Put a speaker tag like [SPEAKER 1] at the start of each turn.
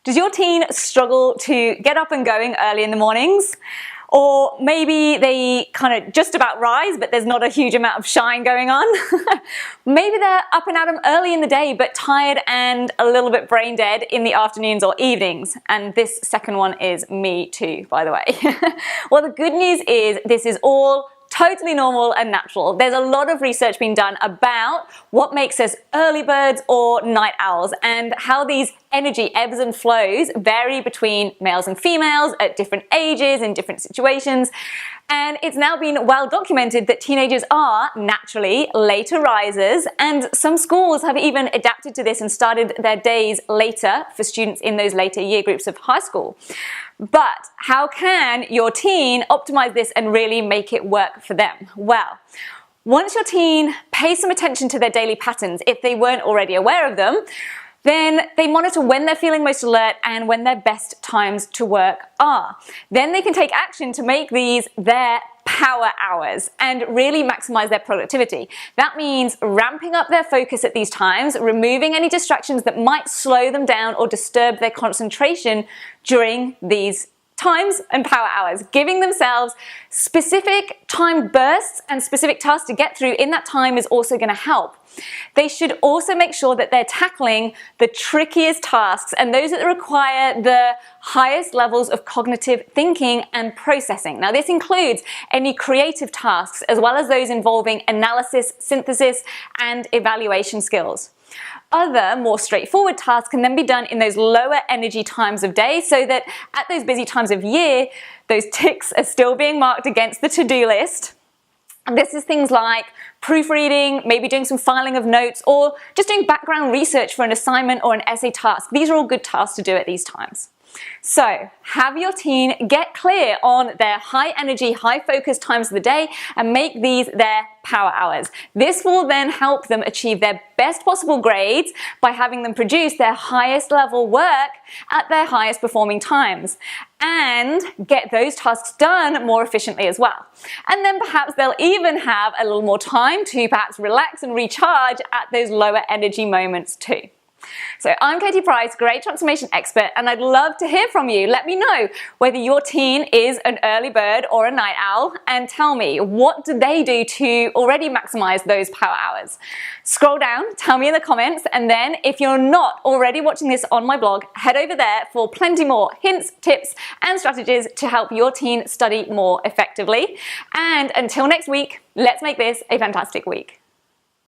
[SPEAKER 1] Does your teen struggle to get up and going early in the mornings? Or maybe they kind of just about rise, but there's not a huge amount of shine going on. Maybe they're up and at 'em early in the day, but tired and a little bit brain dead in the afternoons or evenings. And this second one is me too, by the way. Well, the good news is this is all totally normal and natural. There's a lot of research being done about what makes us early birds or night owls and how these energy ebbs and flows vary between males and females at different ages in different situations. And it's now been well documented that teenagers are naturally later risers, and some schools have even adapted to this and started their days later for students in those later year groups of high school. But how can your teen optimize this and really make it work for them? Well, once your teen pays some attention to their daily patterns, if they weren't already aware of them, then they monitor when they're feeling most alert and when their best times to work are. Then they can take action to make these their power hours and really maximize their productivity. That means ramping up their focus at these times, removing any distractions that might slow them down or disturb their concentration during these times and power hours, giving themselves specific time bursts and specific tasks to get through in that time is also going to help. They should also make sure that they're tackling the trickiest tasks and those that require the highest levels of cognitive thinking and processing. Now, this includes any creative tasks as well as those involving analysis, synthesis, and evaluation skills. Other more straightforward tasks can then be done in those lower energy times of day so that at those busy times of year, those ticks are still being marked against the to-do list. And this is things like proofreading, maybe doing some filing of notes, or just doing background research for an assignment or an essay task. These are all good tasks to do at these times. So have your teen get clear on their high energy, high focus times of the day and make these their power hours. This will then help them achieve their best possible grades by having them produce their highest level work at their highest performing times and get those tasks done more efficiently as well. And then perhaps they'll even have a little more time to perhaps relax and recharge at those lower energy moments too. So I'm Katie Price, Great Transformation Expert, and I'd love to hear from you. Let me know whether your teen is an early bird or a night owl, and tell me, what do they do to already maximize those power hours? Scroll down, tell me in the comments, and then if you're not already watching this on my blog, head over there for plenty more hints, tips, and strategies to help your teen study more effectively. And until next week, let's make this a fantastic week.